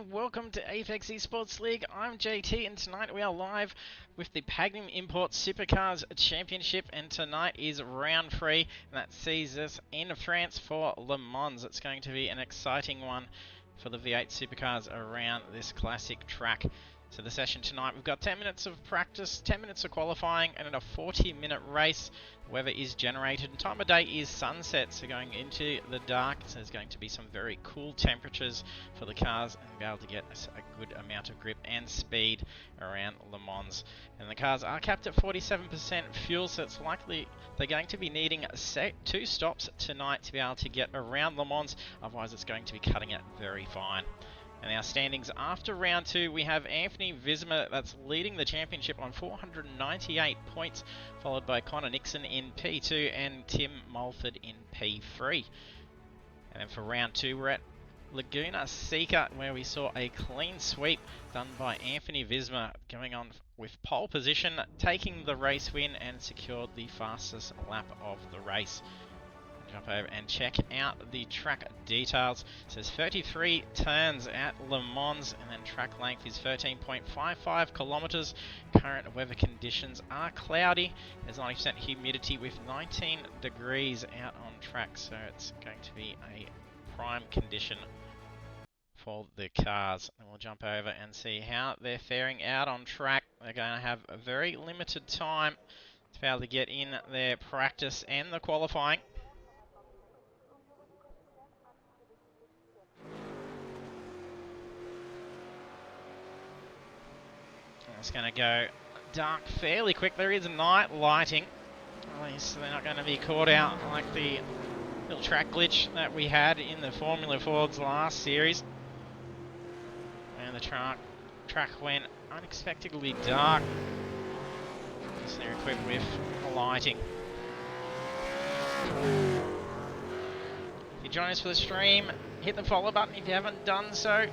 and welcome to Apex Esports League. I'm JT and tonight we are live with the Pagnian Imports Supercars Championship, and tonight is round 3 and that sees us in France for Le Mans. It's going to be an exciting one for the V8 Supercars around this classic track. So the session tonight, we've got 10 minutes of practice, 10 minutes of qualifying, and in a 40-minute race. Weather is generated, and time of day is sunset, so going into the dark. So there's going to be some very cool temperatures for the cars and be able to get a good amount of grip and speed around Le Mans. And the cars are capped at 47% fuel, so it's likely they're going to be needing 2 stops tonight to be able to get around Le Mans. Otherwise, it's going to be cutting it very fine. And our standings after round 2, we have Anthony Visma that's leading the championship on 498 points, followed by Connor Nixon in P2 and Tim Mulford in P3. And then for round 2, we're at Laguna Seca, where we saw a clean sweep done by Anthony Visma, going on with pole position, taking the race win and secured the fastest lap of the race. Jump over and check out the track details. It says 33 turns at Le Mans, and then track length is 13.55 kilometers. Current weather conditions are cloudy. There's 90% humidity with 19 degrees out on track, so it's going to be a prime condition for the cars. And we'll jump over and see how they're faring out on track. They're going to have a very limited time to be able to get in their practice and the qualifying. It's going to go dark fairly quick. There is night lighting, at least so they're not going to be caught out like the little track glitch that we had in the Formula Ford's last series. And the track went unexpectedly dark, so they're equipped with lighting. If you join us for the stream, hit the follow button if you haven't done so.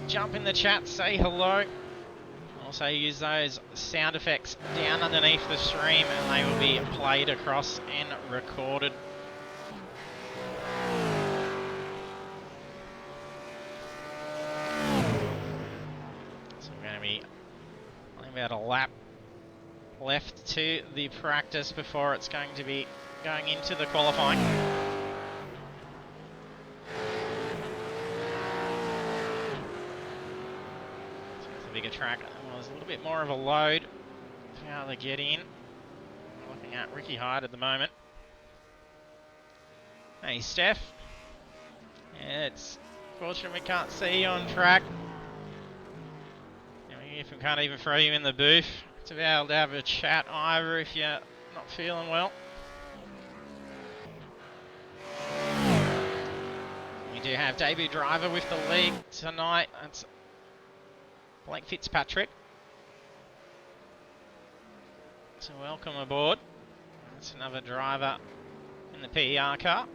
Jump in the chat, say hello. Also use those sound effects down underneath the stream and they will be played across and recorded. So we're going to be only about a lap left to the practice before it's going to be going into the qualifying. So it's a bigger track. There's a little bit more of a load for how they get in. We're looking at Ricky Hyde at the moment. Hey Steph. Yeah, it's fortunate we can't see you on track. If we can't even throw you in the booth to be able to have a chat either if you're not feeling well. We do have debut driver with the league tonight. That's Blake Fitzpatrick. So welcome aboard. That's another driver in the PER car.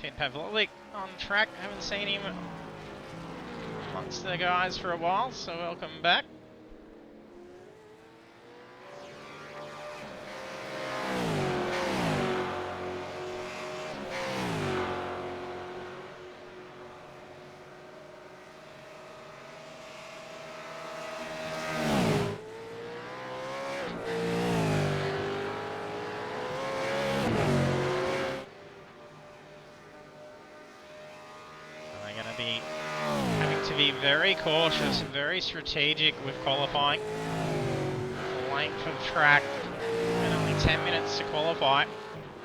Pin Pavlovic on track. Haven't seen him amongst the guys for a while, so welcome back. Very cautious, very strategic with qualifying. The length of track and only 10 minutes to qualify.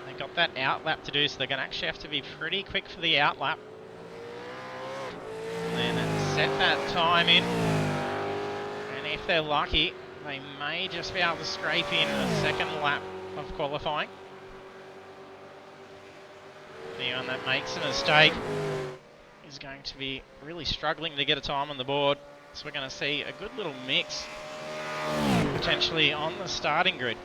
They got that out lap to do, so they're going to actually have to be pretty quick for the out lap. And then set that time in. And if they're lucky, they may just be able to scrape in a second lap of qualifying. Anyone that makes a mistake is going to be really struggling to get a time on the board. So we're going to see a good little mix potentially on the starting grid.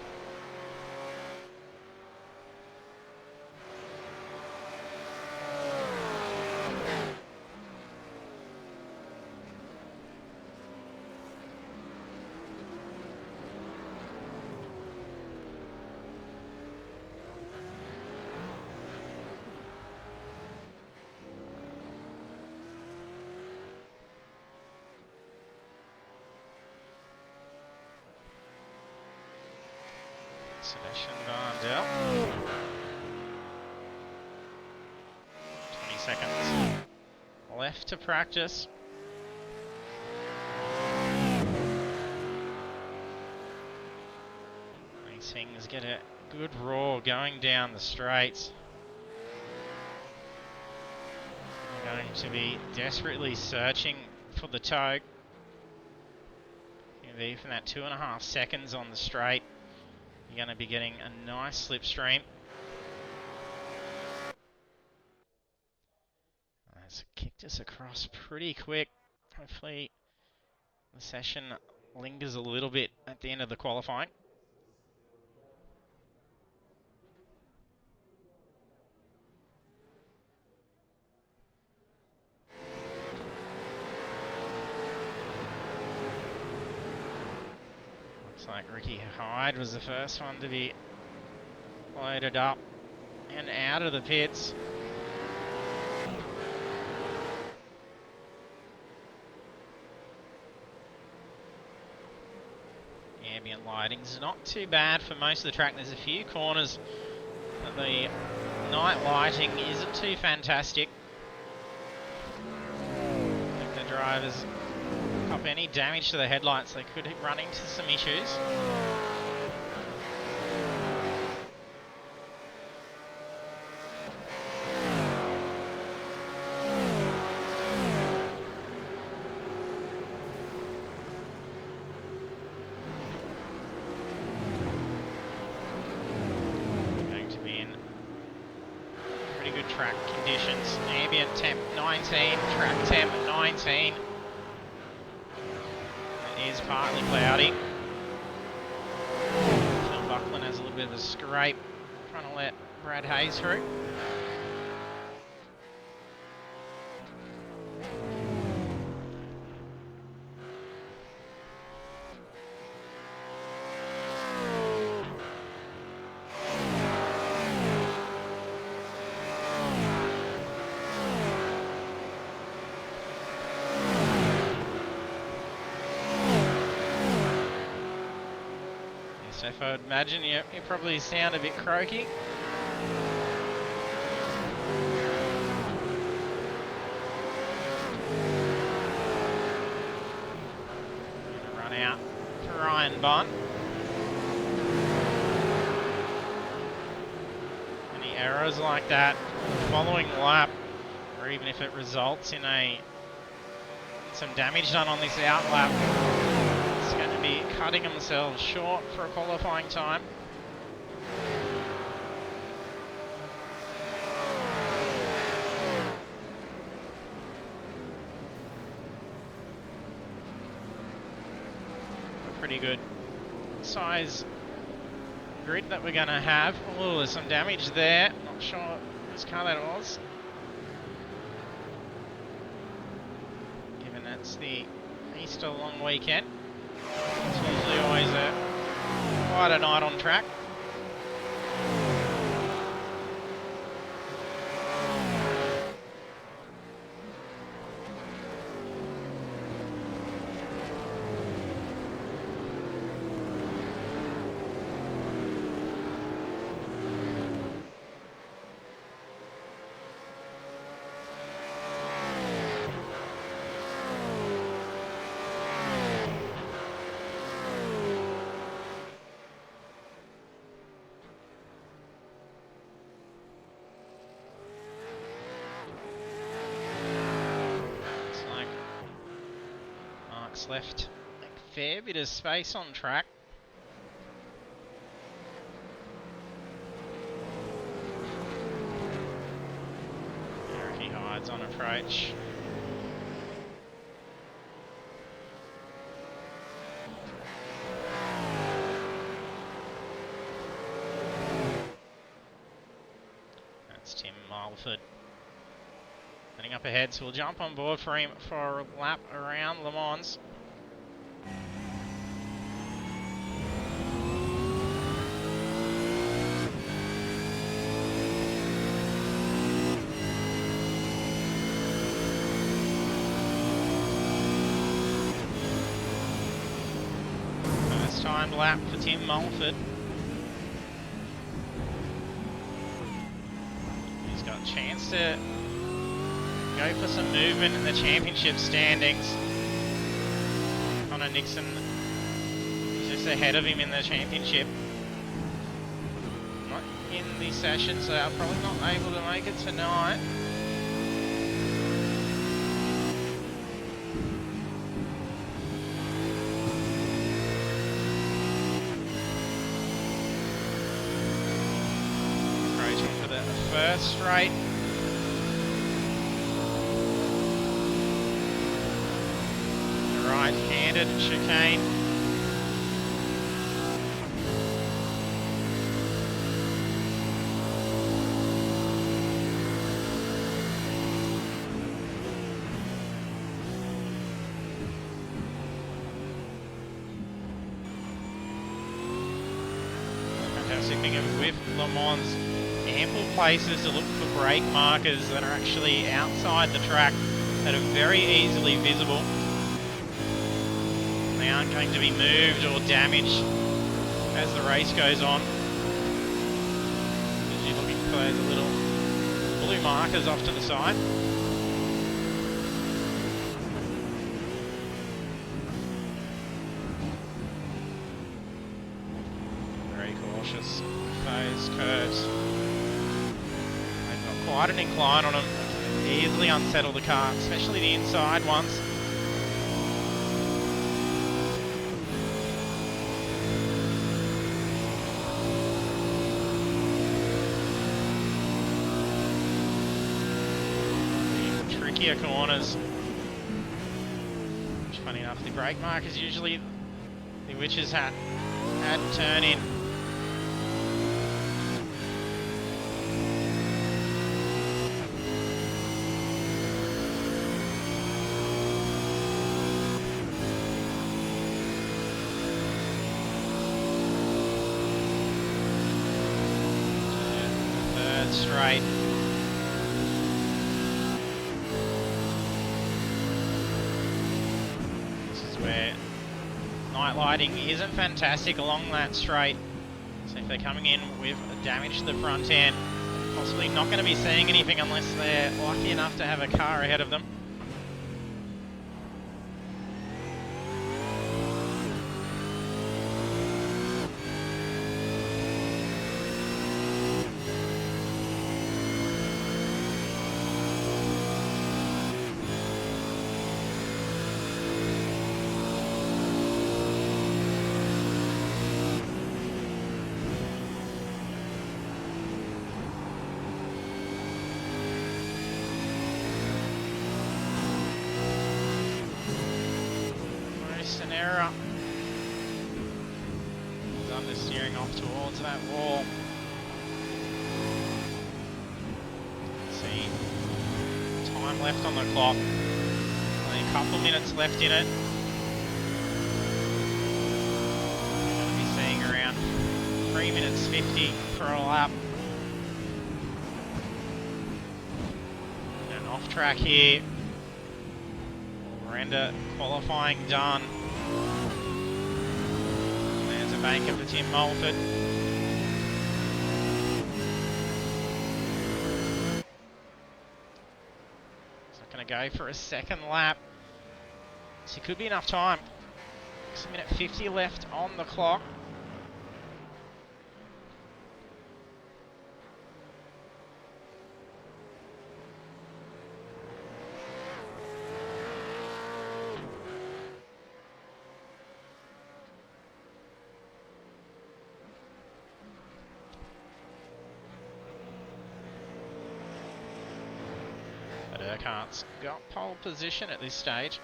Vandel. 20 seconds left to practice. These things get a good roar going down the straights. They're going to be desperately searching for the toe. Even that 2.5 seconds on the straight, you're going to be getting a nice slipstream. That's kicked us across pretty quick. Hopefully the session lingers a little bit at the end of the qualifying. Looks like Ricky Hyde was the first one to be loaded up and out of the pits. Ambient lighting's not too bad for most of the track. There's a few corners that the night lighting isn't too fantastic. I think the drivers cop any damage to the headlights, they could run into some issues. Track conditions, ambient temp 19, track temp 19. It is partly cloudy. Phil Buckland has a little bit of a scrape, trying to let Brad Hayes through. So if I would imagine you probably sound a bit croaky. Run out for Ryan Bunn. Any errors like that following lap, or even if it results in some damage done on this out lap, it's going to be cutting themselves short for a qualifying time. A pretty good size grid that we're going to have. Oh, there's some damage there. Not sure which car that was. Given it's the Easter long weekend. It's usually always quite a night on track. Left a fair bit of space on track. Ricky Hyde's on approach. That's Tim Mulford. Heading up ahead, so we'll jump on board for him for a lap around Le Mans. First timed lap for Tim Mulford. got a chance to go for some movement in the championship standings. Connor Nixon is just ahead of him in the championship. Not in the session, so I'm probably not able to make it tonight. Approaching for the first straight. Right-handed chicane. Fantastic thing of with Le Mans, ample places to look for brake markers that are actually outside the track that are very easily visible. They aren't going to be moved or damaged as the race goes on. Usually looking for those little blue markers off to the side. Very cautious with those curves. They've got quite an incline on them. Easily unsettle the car, especially the inside ones. Trickier corners. Which, funny enough, the brake markers usually the witch's hat turn in. Third straight. Where night lighting isn't fantastic along that straight. So if they're coming in with damage to the front end, possibly not going to be seeing anything unless they're lucky enough to have a car ahead of them. An error. He's understeering off towards that wall. See, time left on the clock. Only a couple minutes left in it. We're going to be seeing around 3 minutes 50 for a lap. And off track here. Render qualifying done. There's a banker for Tim Mulford. He's not going to go for a second lap. So it could be enough time. 1 minute 50 left on the clock. Urquhart's got pole position at this stage.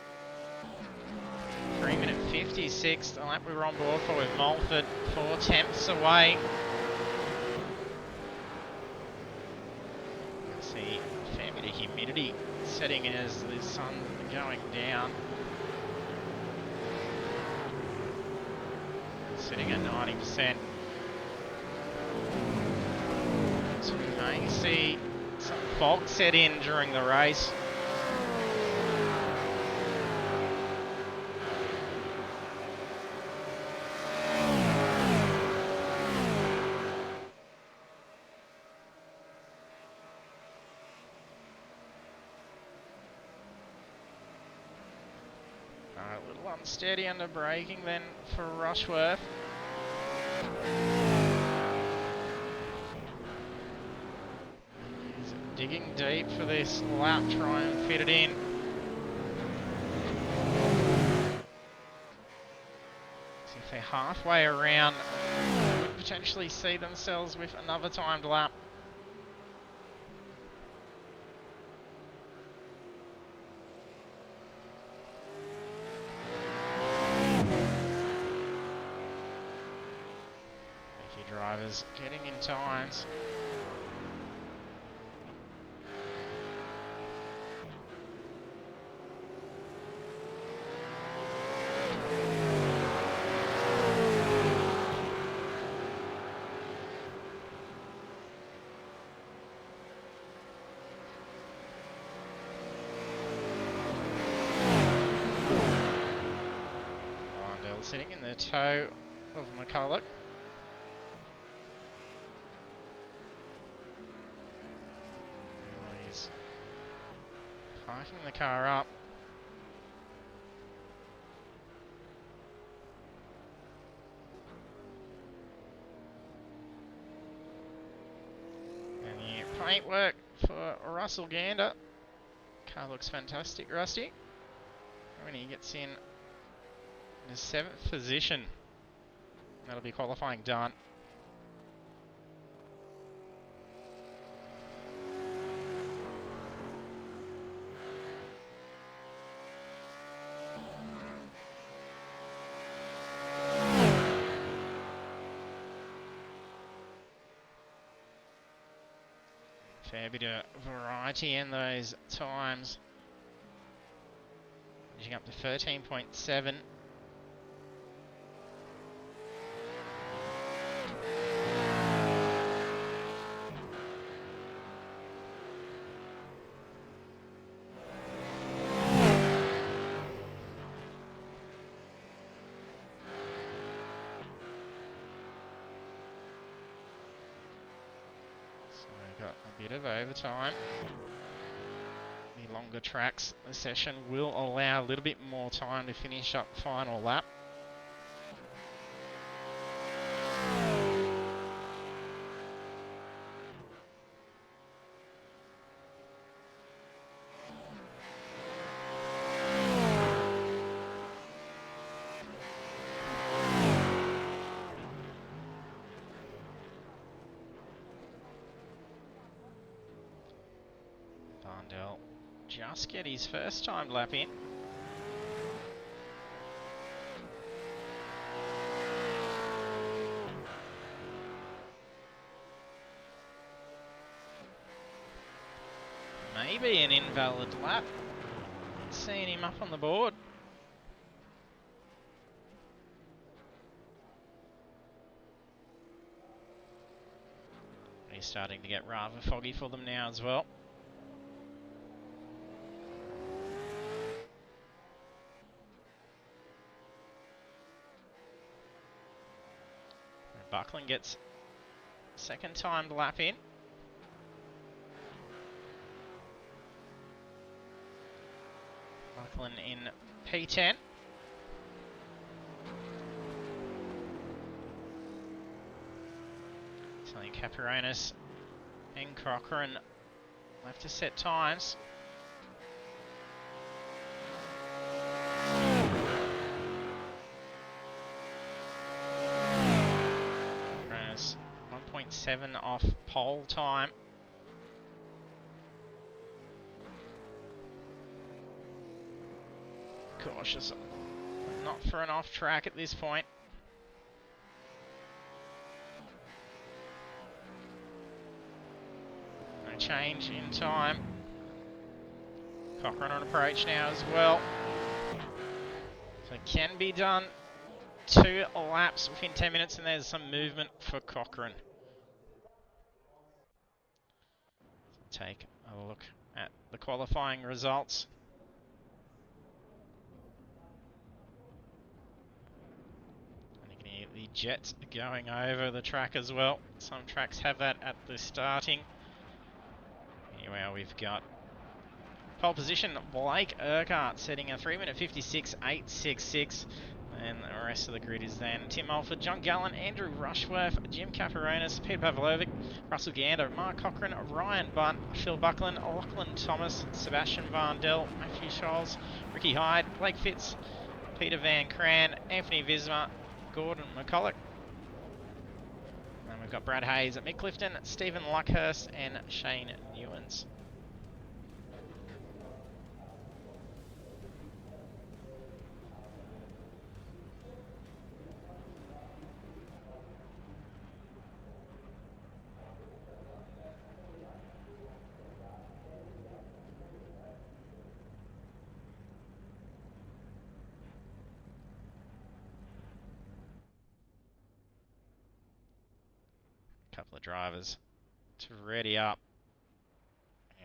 3 minute 56, the lap we were on board for with Mulford 4 tenths away. You can see a fair bit of humidity setting in as the sun going down. Sitting at 90%. So we may see some fog set in during the race. unsteady under braking then for Rushworth. He's digging deep for this lap, try and fit it in. So if they're halfway around, could potentially see themselves with another timed lap. Drivers getting in times. Blondell sitting in the toe of McCulloch. Parking the car up. And the paintwork for Russell Gander. Car looks fantastic, Rusty. When he gets in his 7th position, that'll be qualifying done. Fair bit of variety in those times. Reaching up to 13.7. Got a bit of overtime. The longer tracks, the session will allow a little bit more time to finish up final lap. Barndell just get his first time lap in. Maybe an invalid lap. Seeing him up on the board. He's starting to get rather foggy for them now as well. Buckland gets second timed lap in. Buckland in P10. Selling Capironis and Cochrane left to set times. Cochrane 1.7 off pole time. Cautious, not for an off track at this point. No change in time. Cochrane on approach now as well. So it can be done 2 laps within 10 minutes, and there's some movement for Cochrane. Take a look at the qualifying results. The jets going over the track as well. Some tracks have that at the starting. Anyway, we've got Pole position, Blake Urquhart setting a 3-minute 56.866. And the rest of the grid is then Tim Mulford, John Gallen, Andrew Rushworth, Jim Caparonis, Peter Pavlovic, Russell Gando, Mark Cochran, Ryan Bunt, Phil Buckland, Lachlan Thomas, Sebastian Varndell, Matthew Scholes, Ricky Hyde, Blake Fitz, Peter Van Cran, Anthony Visma, Gordon McCulloch. And we've got Brad Hayes, Mick Clifton, Stephen Luckhurst, and Shane Newens. Couple of drivers to ready up.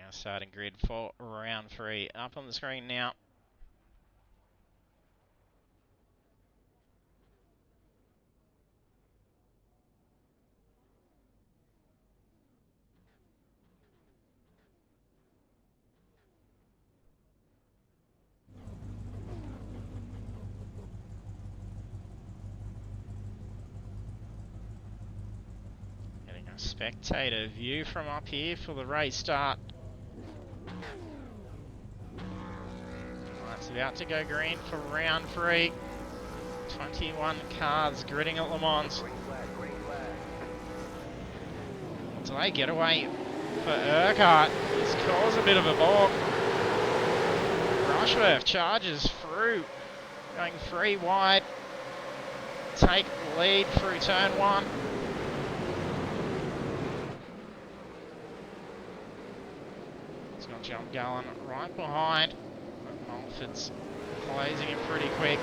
Our starting grid for round 3 up on the screen now. Spectator view from up here for the race start. It's about to go green for round 3. 21 cars gridding at Le Mans. Delay getaway for Urquhart. He's caused a bit of a balk. Rushworth charges through, going 3 wide. Take the lead through turn 1. John Gallen right behind. Mulford's closing him pretty quick.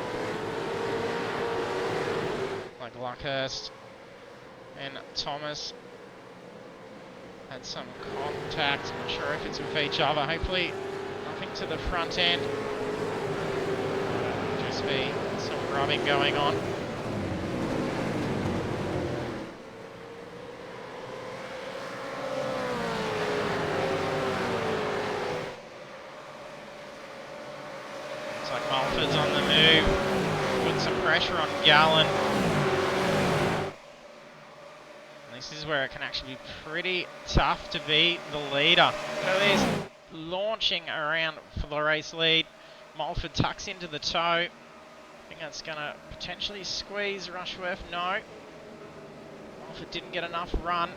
Like Luckhurst and Thomas had some contact. I'm not sure if it's with each other. Hopefully nothing to the front end. Just be some rubbing going on. Mulford's on the move, put some pressure on Gallen. And this is where it can actually be pretty tough to beat the leader. So there's launching around for the race lead. Mulford tucks into the toe. I think that's going to potentially squeeze Rushworth. No. Mulford didn't get enough run.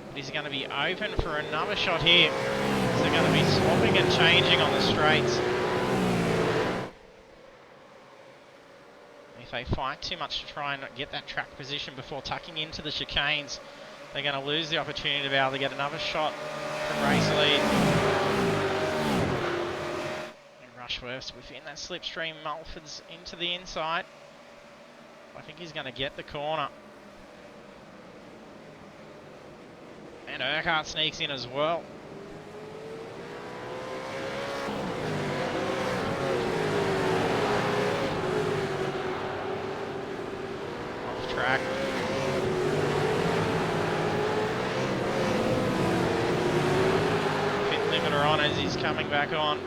But he's going to be open for another shot here. So they're going to be swapping and changing on the straights. If they fight too much to try and get that track position before tucking into the chicanes, they're going to lose the opportunity to be able to get another shot from race lead. And Rushworth's within that slipstream. Mulford's into the inside. I think he's going to get the corner. And Urquhart sneaks in as well. Track. Pit limiter on as he's coming back on.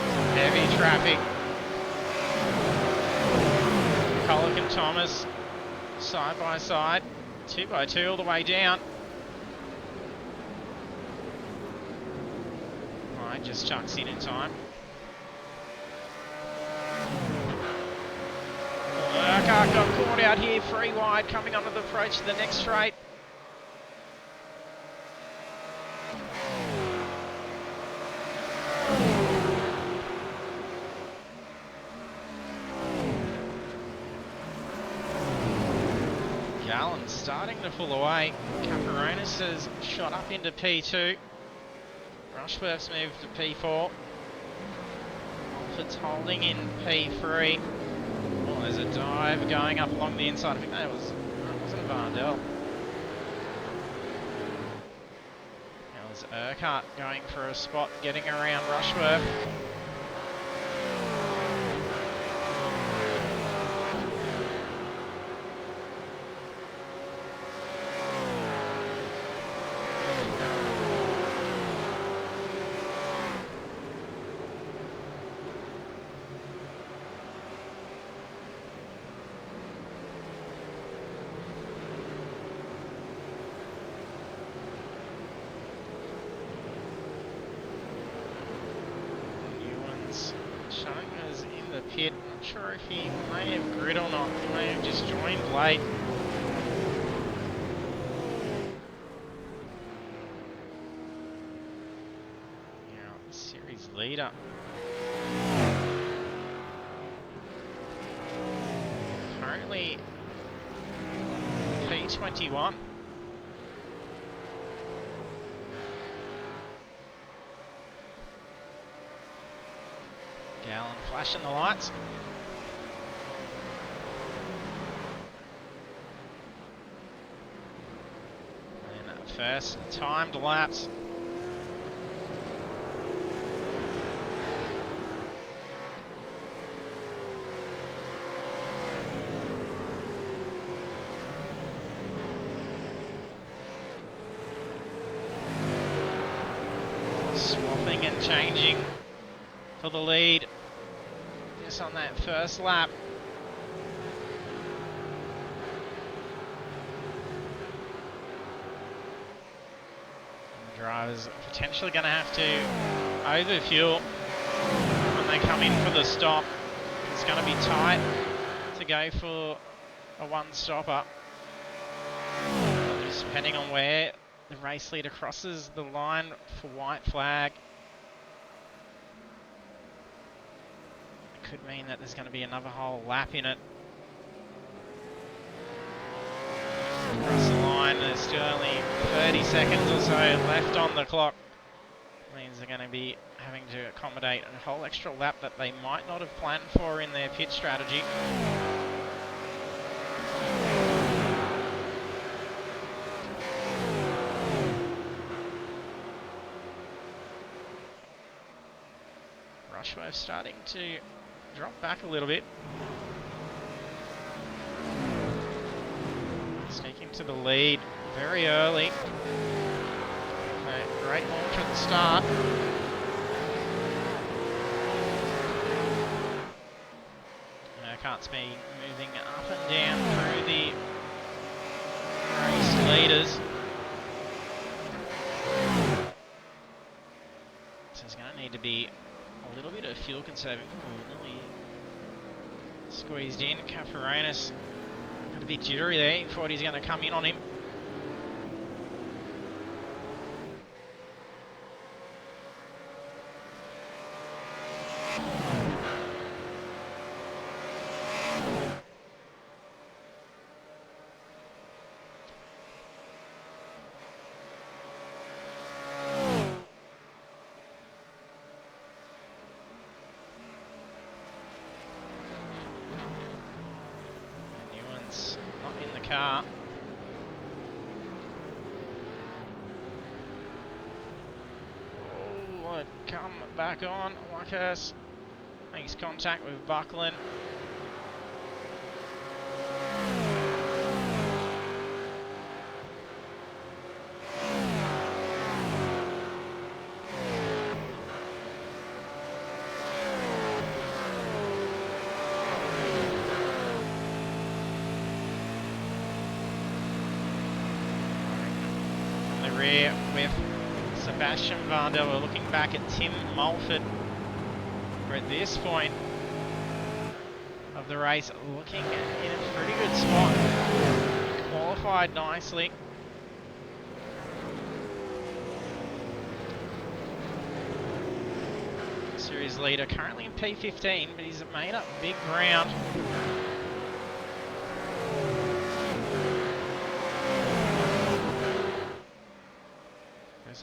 Some heavy traffic. Culloch and Thomas side by side, 2x2 all the way down. Right, just chucks in time. Urquhart got caught out here, 3 wide, coming onto the approach to the next straight. Gallen starting to pull away. Caparonis has shot up into P2. Rushworth's moved to P4. Mulford's holding in P3. Oh, there's a dive going up along the inside. I think that wasn't Varndell. That was Urquhart going for a spot, getting around Rushworth. pit. Not sure if he may have grid or not. He may have just joined late. Now, series leader. Currently P21. Gallon flashing the lights. And first timed laps. Swapping and changing for the lead. Just on that first lap. The drivers are potentially going to have to overfuel when they come in for the stop. It's going to be tight to go for a one-stopper. Just depending on where the race leader crosses the line for white flag. Could mean that there's going to be another whole lap in it. Across the line, there's still only 30 seconds or so left on the clock. Means they're going to be having to accommodate a whole extra lap that they might not have planned for in their pit strategy. Rushworth starting to drop back a little bit. Sneaking to the lead very early. A great launch at the start. Cart's been moving up and down through the race leaders. So there's going to need to be a little bit of fuel conserving. Nearly squeezed in. Caparonis got a bit jittery there. He thought he's going to come in on him. Car. Oh, come back on. Lucas makes contact with Buckland. Rear with Sebastian Varda. We're looking back at Tim Mulford. We're at this point of the race looking in a pretty good spot. Qualified nicely. Series leader currently in P15, but he's made up big ground.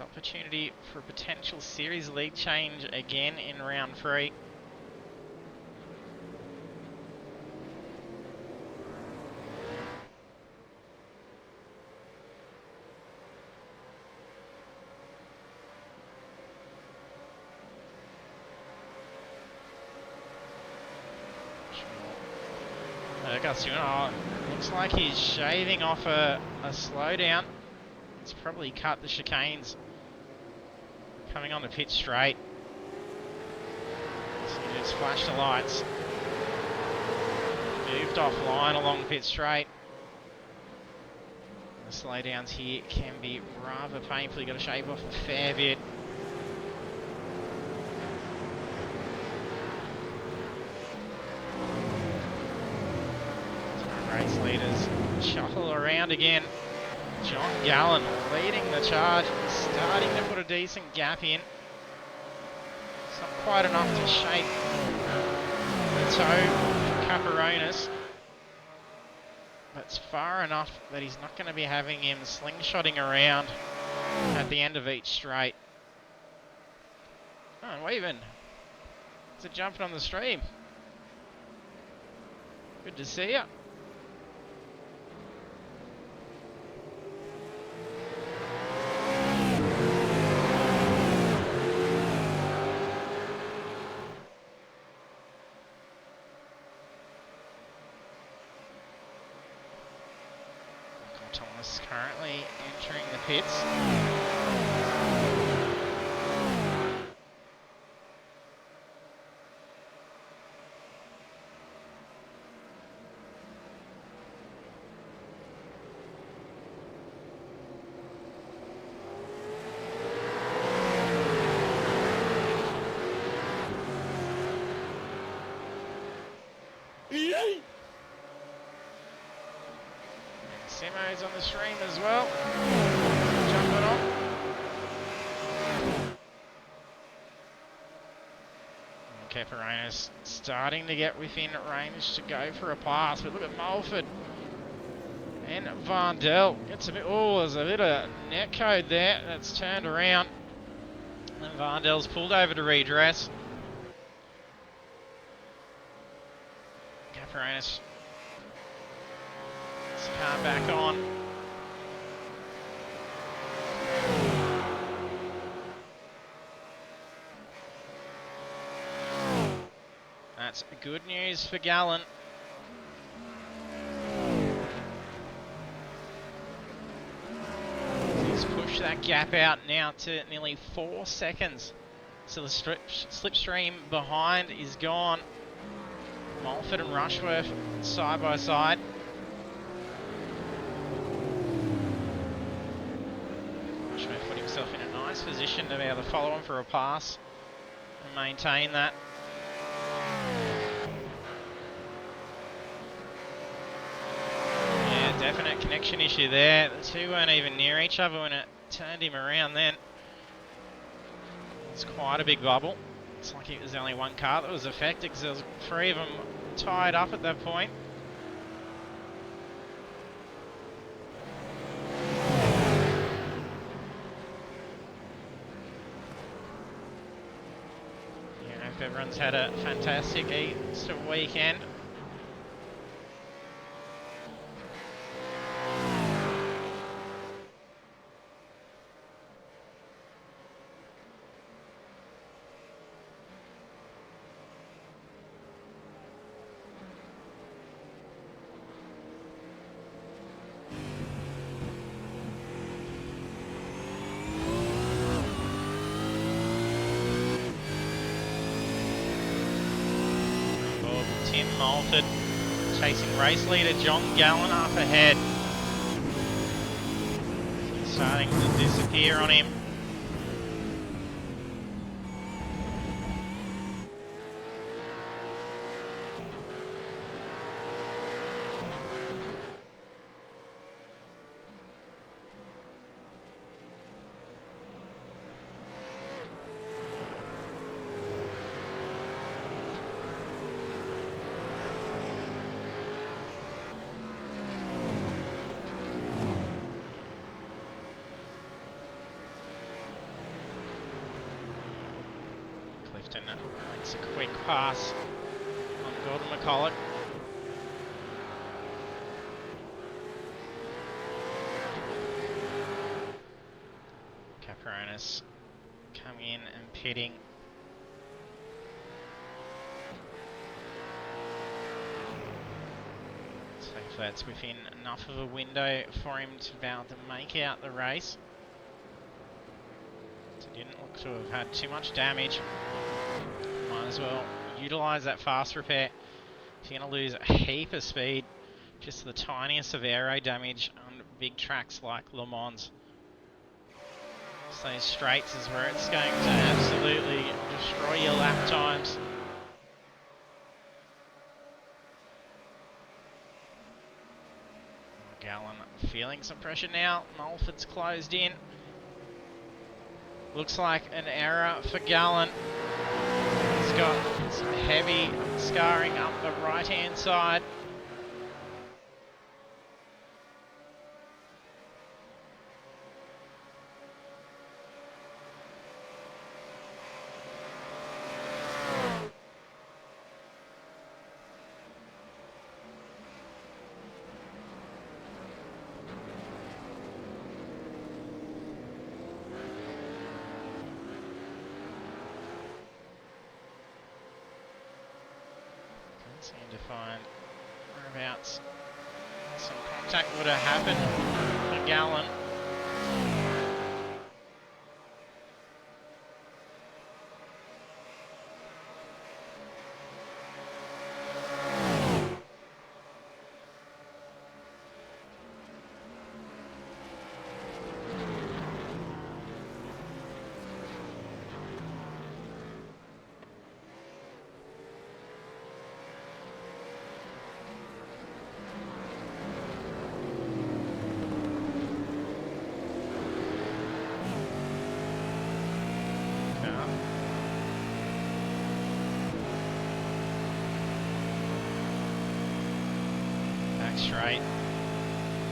Opportunity for a potential series lead change again in round 3. Looks like he's shaving off a slowdown. It's probably cut the chicanes coming on the pit straight. So he just flashed the lights. Moved offline along pit straight. The slowdowns here can be rather painful. You've got to shave off a fair bit. shuffle around again. John Gallen leading the charge, starting to put a decent gap in. It's not quite enough to shake the toe for Caperonis, but it's far enough that he's not going to be having him slingshotting around at the end of each straight. Oh, and Weaven. It's a jumping on the stream. Good to see you. Thomas currently entering the pits. Simo's on the stream as well. Jumping on. Caperonis starting to get within range to go for a pass, but look at Mulford. And Vardell gets a bit, oh, there's a bit of net code there. That's turned around. And Vardell's pulled over to redress. Caperonis. Car back on. That's good news for Gallen. He's pushed that gap out now to nearly 4 seconds. So the slipstream behind is gone. Mulford and Rushworth side by side. Put himself in a nice position to be able to follow him for a pass and maintain that. Yeah, definite connection issue there. The two weren't even near each other when it turned him around then. It's quite a big bubble. It's like it was only one car that was affected because there was 3 of them tied up at that point. Everyone's had a fantastic Easter weekend. Mulford chasing race leader John Gallen up ahead. Starting to disappear on him. It's a quick pass on Gordon McCulloch. Caperonis coming in and pitting. So that's within enough of a window for him to be able to make out the race. So didn't look to have had too much damage. Might as well utilise that fast repair. If you're going to lose a heap of speed, just the tiniest of aero damage on big tracks like Le Mans. So those straights is where it's going to absolutely destroy your lap times. feeling some pressure now. Mulford's closed in. Looks like an error for Gallen. He's got some heavy scarring up the right-hand side. Seem to find whereabouts some contact would have happened for Gallen. Straight.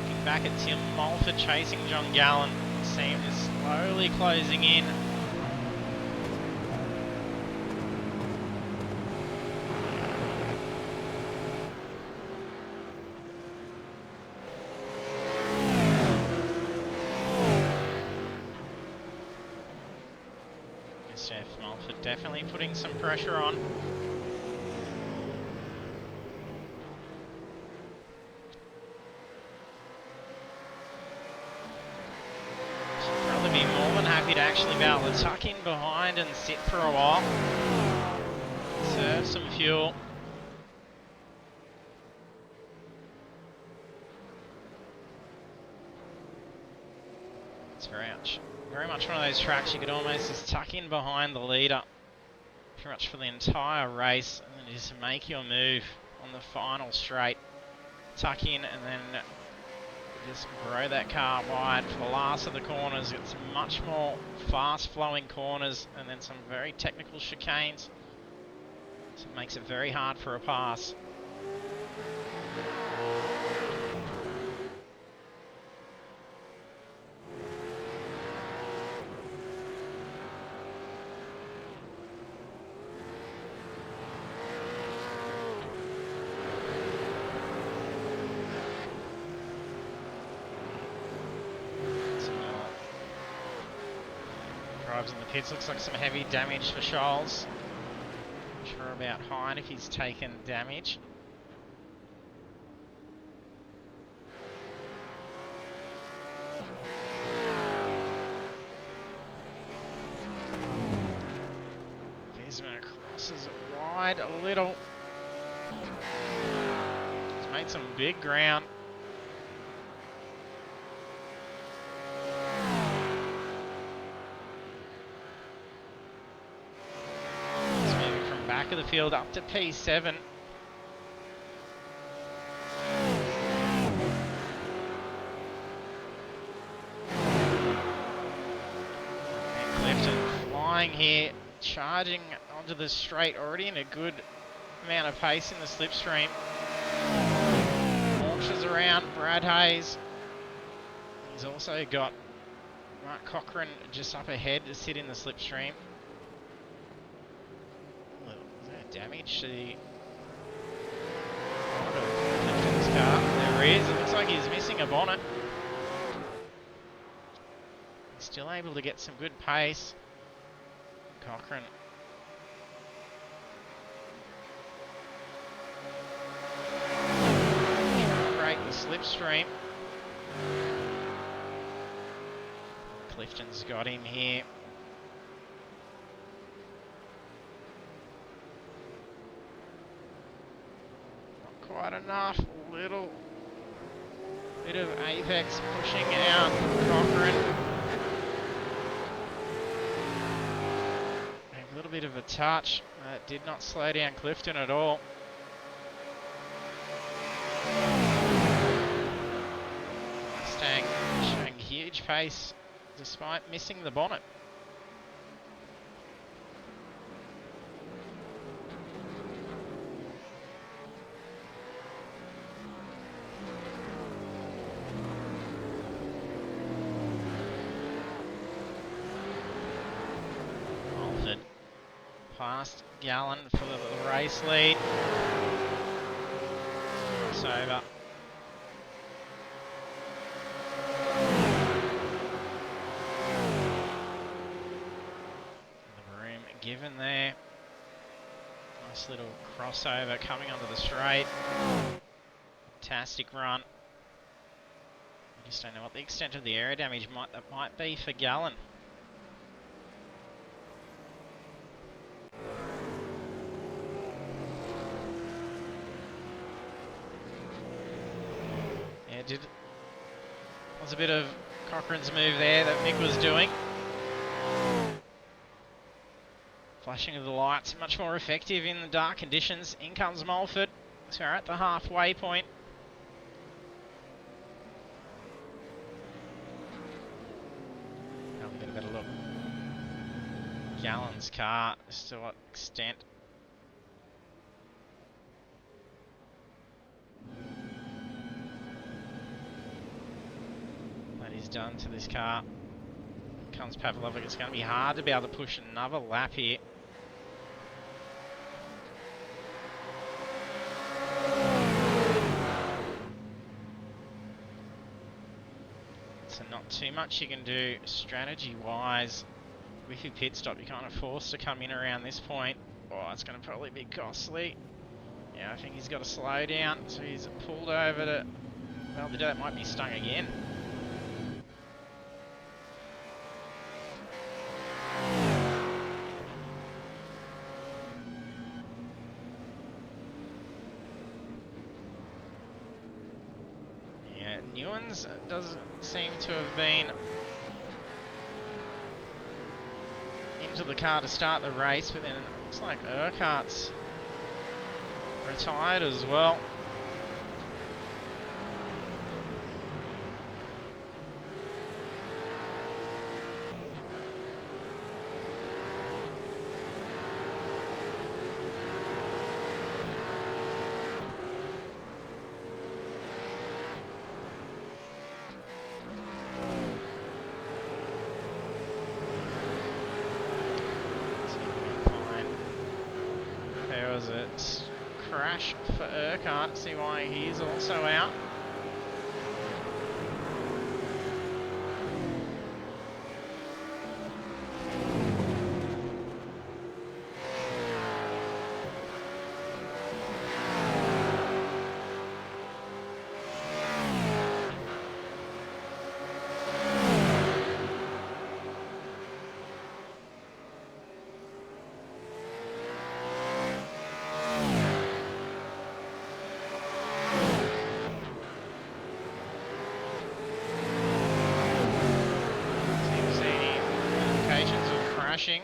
Looking back at Tim Mulford chasing John Gallen. Seems slowly closing in. Jeff Mulford definitely putting some pressure on. Happy to actually be able to tuck in behind and sit for a while. Serve some fuel. It's very much one of those tracks you could almost just tuck in behind the leader pretty much for the entire race and then just make your move on the final straight. Tuck in and then just grow that car wide for the last of the corners. It's much more fast-flowing corners and then some very technical chicanes. So it makes it very hard for a pass. In the pits, looks like some heavy damage for Scholes. Not sure about Hine if he's taken damage. Visman crosses it wide a little. He's made some big ground. Of the field up to P7. And Clifton flying here, charging onto the straight, already in a good amount of pace in the slipstream. Launches around Brad Hayes. He's also got Mark Cochran just up ahead to sit in the slipstream. Damage to the Clifton's car. There he is. It looks like he's missing a bonnet. He's still able to get some good pace. Cochran. Trying to break the slipstream. Clifton's got him here. Quite enough, a little bit of apex pushing out Cochran. A little bit of a touch, did not slow down Clifton at all. pace despite missing the bonnet. Alford past Gallen for the race lead. It's over. Given there. Nice little crossover coming onto the straight. Fantastic run. I just don't know what the extent of the aero damage might be for Gallen. Yeah, was a bit of Cochrane's move there that Mick was doing. Flashing of the lights, much more effective in the dark conditions. In comes Mulford. So we're at the halfway point. Now we'll get a better look. Gallen's car, just to what extent. That is done to this car. Comes Pavlovic. It's going to be hard to be able to push another lap here. So not too much you can do strategy-wise with your pit stop. You're kind of forced to come in around this point. Oh, it's going to probably be costly. Yeah, I think he's got to slow down. So he's pulled over to... Well, that might be stung again. Newens doesn't seem to have been into the car to start the race, but then it looks like Urquhart's retired as well. Crash for Urquhart. See why he's also out. Crashing.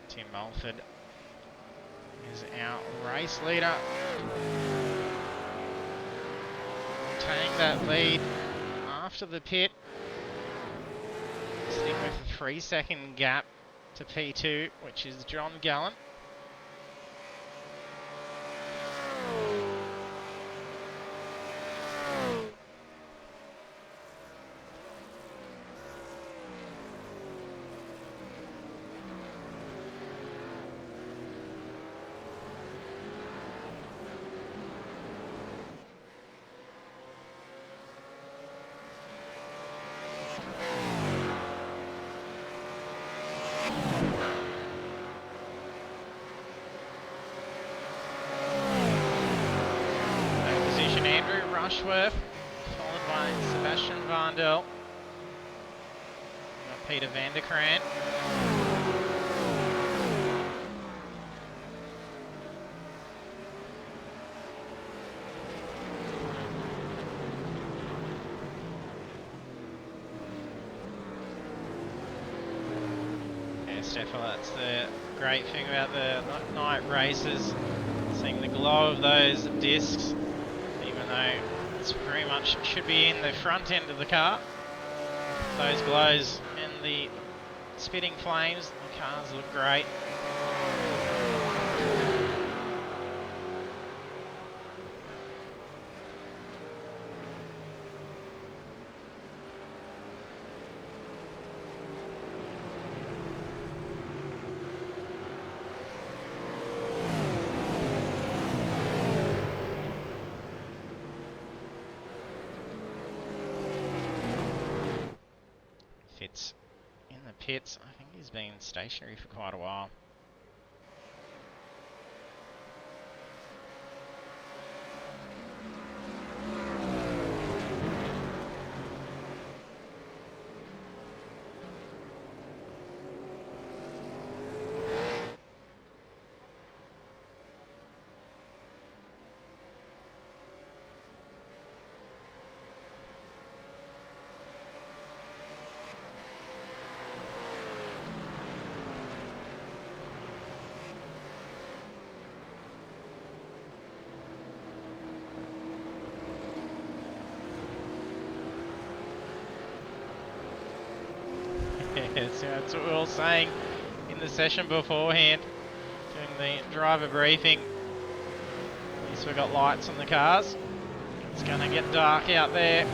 Tim Mulford is our race leader. Retaining that lead after the pit. Sitting with a 3-second gap to P2, which is John Gallen. Rushworth, followed by Sebastian Vandel. Peter van der Krant. Yes, definitely. That's the great thing about the night races, seeing the glow of those discs, even though it's pretty much should be in the front end of the car. Those glows and the spitting flames, the cars look great. Fitz in the pits. I think he's been stationary for quite a while. Yes, that's what we were all saying in the session beforehand, doing the driver briefing. At least we've got lights on the cars. It's going to get dark out there.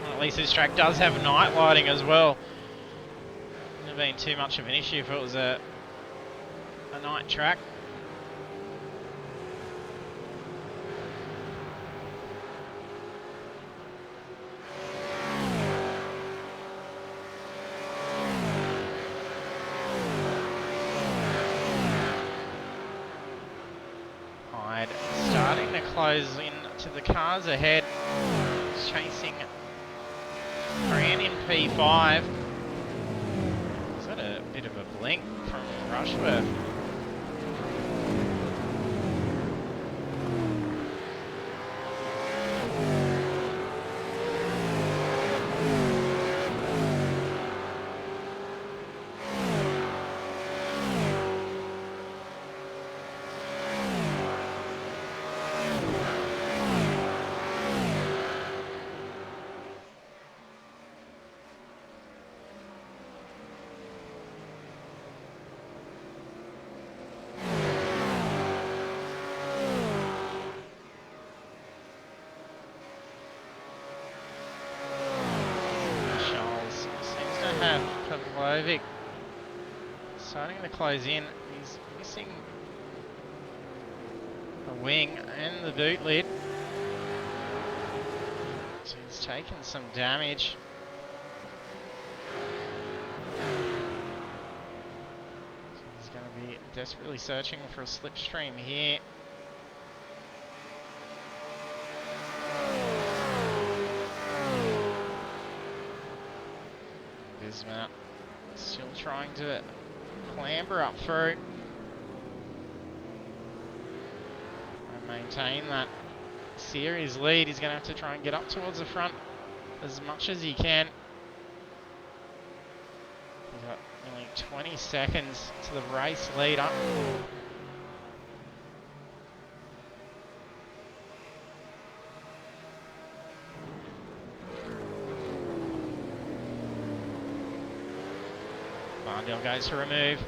Well, at least this track does have night lighting as well. Wouldn't have been too much of an issue if it was a night track. Starting to close in to the cars ahead, chasing Fran in P5. Is that a bit of a blink from Rushworth? Pavlovic starting to close in. He's missing a wing and the boot lid. So he's taken some damage. So he's going to be desperately searching for a slipstream here. Bismuth still trying to clamber up through and maintain that series lead. He's going to have to try and get up towards the front as much as he can. He's got nearly 20 seconds to the race lead up. Barndale goes to remove.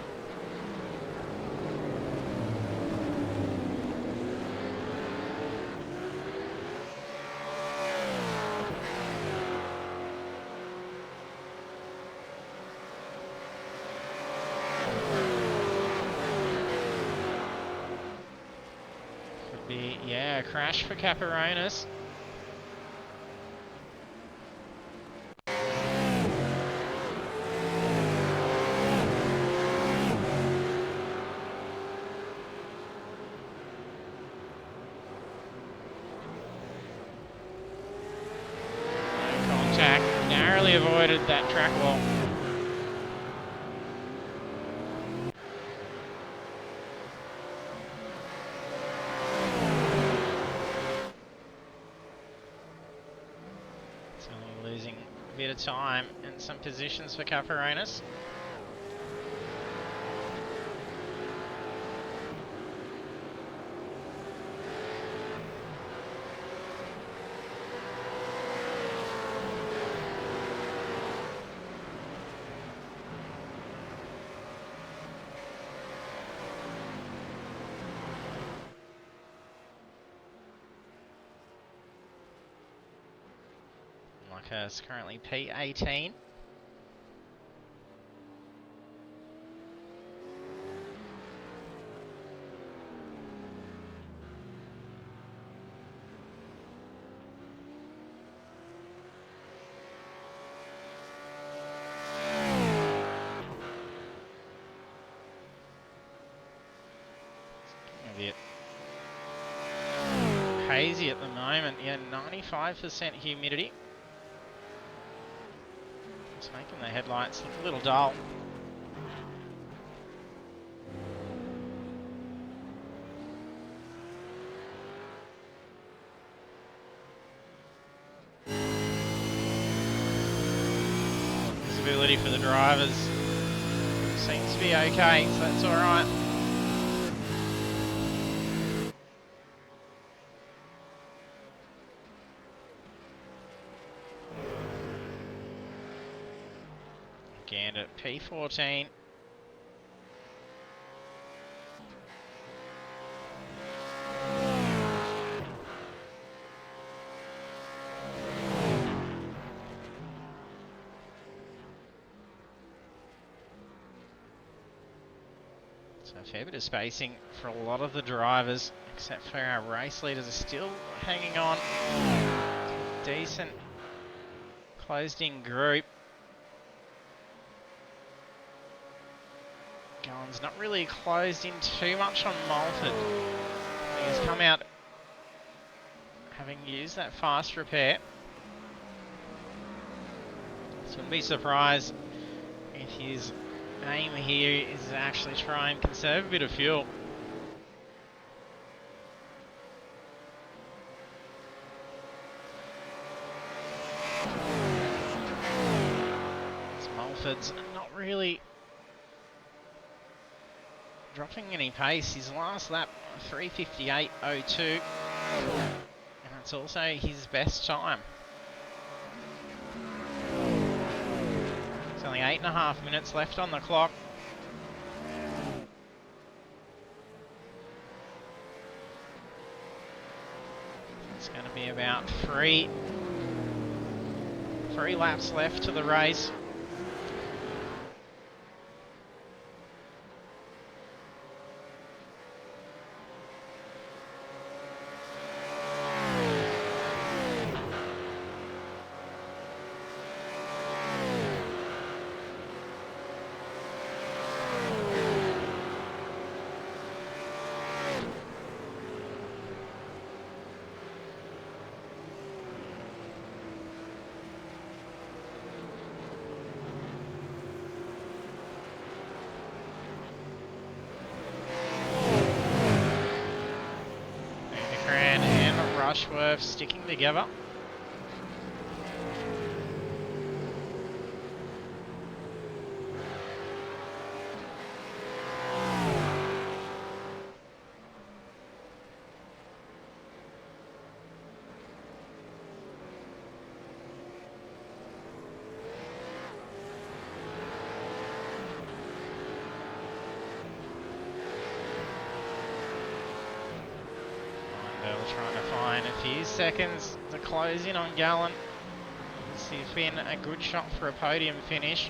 Could be, yeah, a crash for Caperonis. Narrowly avoided that track wall. It's only losing a bit of time and some positions for Caperonis. Parkhurst currently P18. A bit hazy at the moment. Yeah, 95% humidity. It's making the headlights look a little dull. Visibility for the drivers seems to be okay, so that's alright. Again at P14. So a fair bit of spacing for a lot of the drivers, except for our race leaders are still hanging on. Decent closed in group. Gallen's not really closed in too much on Mulford. He's come out having used that fast repair. So wouldn't be surprised if his aim here is to actually try and conserve a bit of fuel. So Mulford's not really dropping any pace. His last lap, 3:58.02, and that's also his best time. There's only 8.5 minutes left on the clock. It's going to be about three laps left to the race. Rushworth sticking together. Trying to find a few seconds to close in on Gallen. See if in a good shot for a podium finish.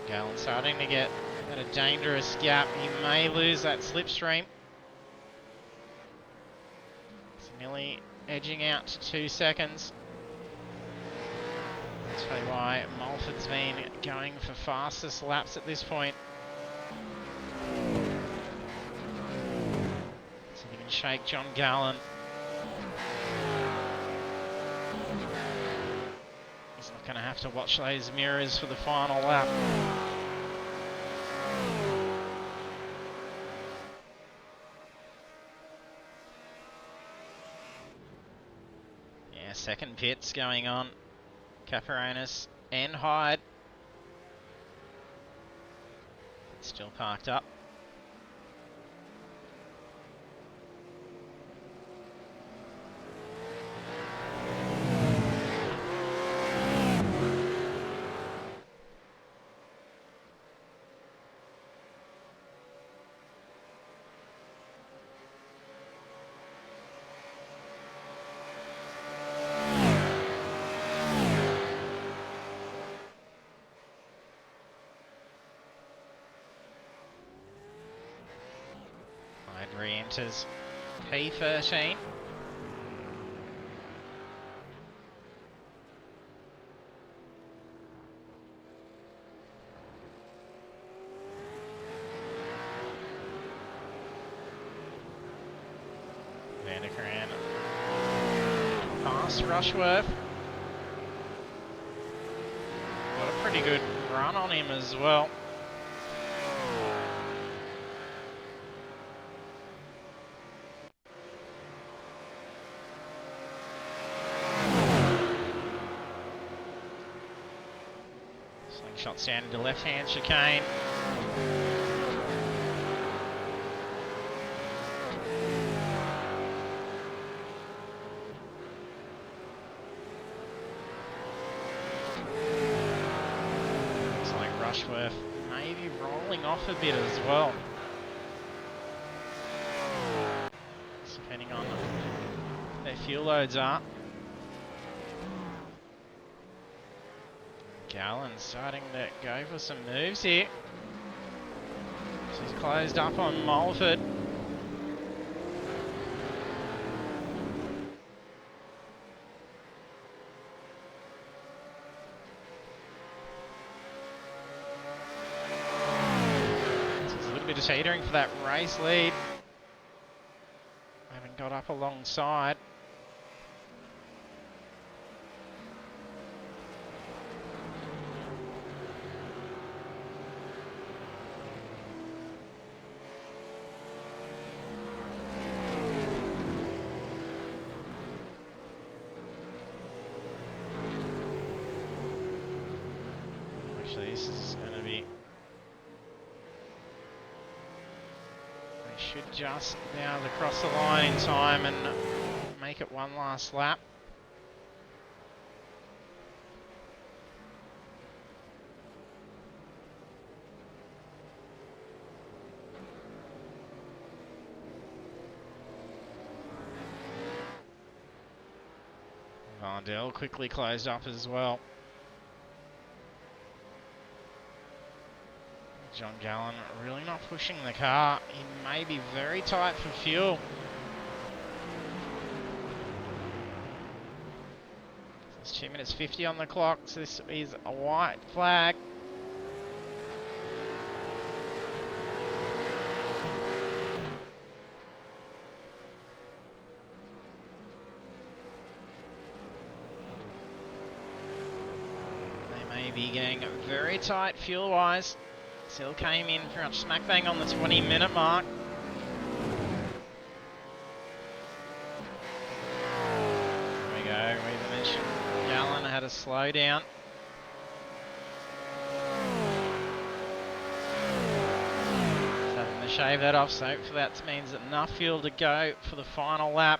Gallen starting to get at a dangerous gap. He may lose that slipstream. It's nearly edging out to 2 seconds. I'll tell you why Mulford's been going for fastest laps at this point. So you can shake John Gallen. He's not going to have to watch those mirrors for the final lap. Yeah, second pits going on. Caperonis and Hyde. Still parked up. Re-enters P13. Vanderkran past Rushworth. Got a pretty good run on him as well. Slingshot standing to left-hand chicane. Looks like Rushworth maybe rolling off a bit as well. Depending on their fuel loads are. Gallen's starting to go for some moves here. She's closed up on Mulford. There's a little bit of teetering for that race lead. Haven't got up alongside. Actually, this is going to be... They should just be able to cross the line in time and make it one last lap. Vardell quickly closed up as well. John Gallen really not pushing the car. He may be very tight for fuel. It's 2 minutes 50 on the clock, so this is a white flag. They may be getting very tight fuel-wise. Still came in pretty much smack bang on the 20-minute mark. There we go. We mentioned Gallen had a slowdown. Having to shave that off, so hopefully that means enough fuel to go for the final lap.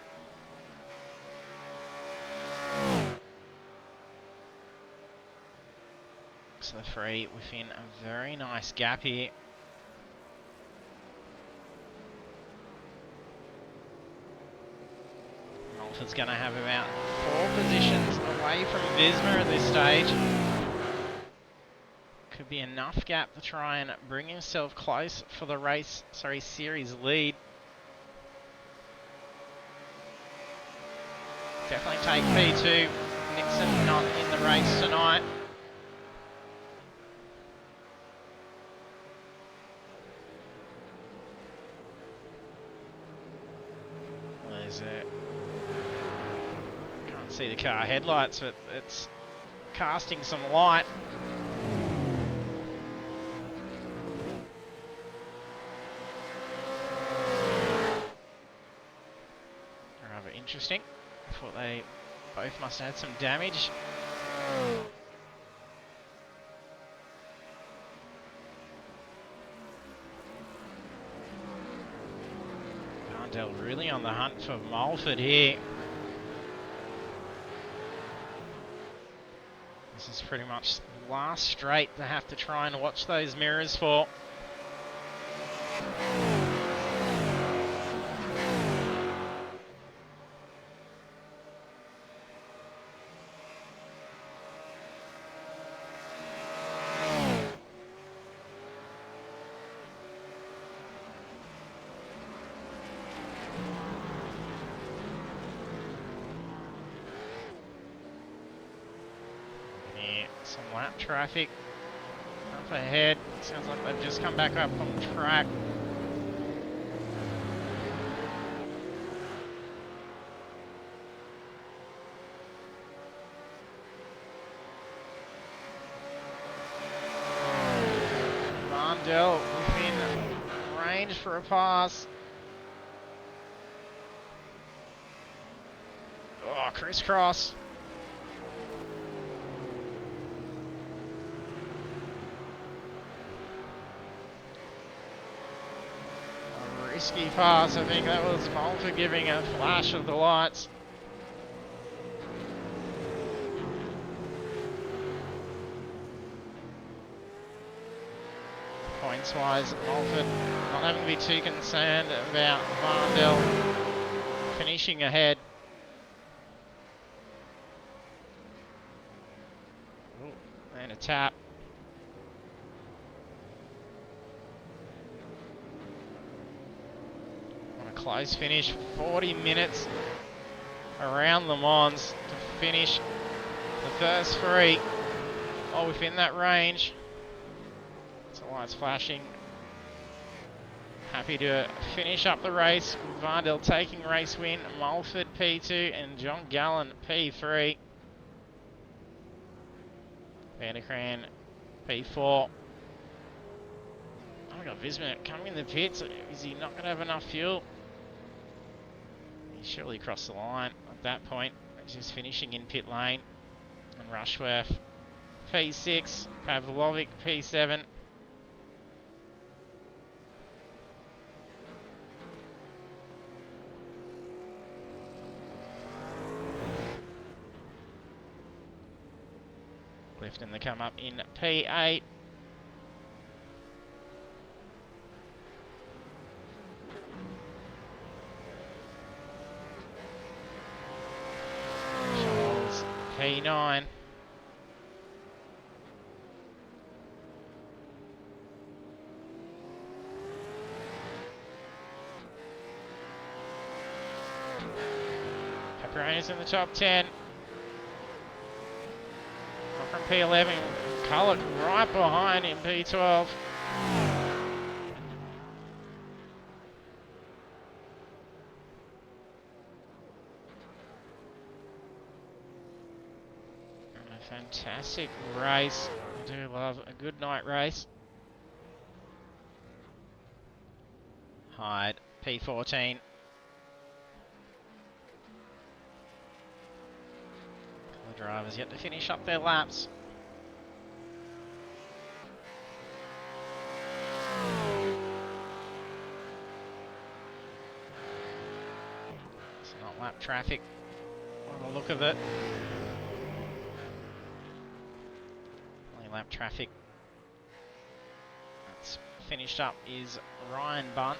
The three within a very nice gap here. Mulford's going to have about 4 positions away from Visma at this stage. Could be enough gap to try and bring himself close for the series lead. Definitely take P2. Nixon not in the race tonight. Can't see the car headlights, but it's casting some light. Rather interesting. I thought they both must have had some damage. Really on the hunt for Mulford here. This is pretty much the last straight to have to try and watch those mirrors for. Some lap traffic up ahead. Sounds like they've just come back up on track. Marndell within range for a pass. Oh, crisscross. A risky pass. I think that was Malta giving a flash of the lights. Points-wise, Malford not having to be too concerned about Marndell finishing ahead. Ooh, and a tap. On a close finish, 40 minutes around Le Mans to finish the first three. All within that range. So lights flashing. Happy to finish up the race. Marndell taking race win. Mulford P2 and John Gallen P3. Vanderkran P4. Oh, we got Visma coming in the pits. Is he not going to have enough fuel? He surely crossed the line at that point. He's just finishing in pit lane. And Rushworth P6. Pavlovic P7. Clifton to come up in P8. Charles P9. Pepperoni's in the top 10. From P11, Culloch right behind in P12. And a fantastic race. I do love a good night race. Hyde, P14. The drivers yet to finish up their laps. It's not lap traffic on the look of it. Only lap traffic that's finished up is Ryan Bunt.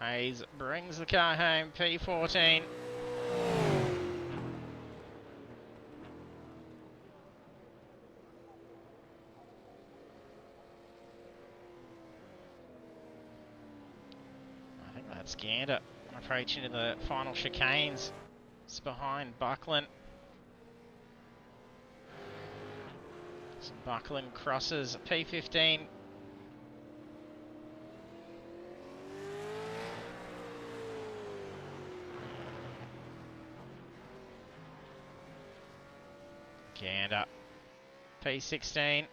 Hayes brings the car home, P14. I think that's Gander approaching to the final chicanes. It's behind Buckland. Some Buckland crosses, P15. Gander, P16. Not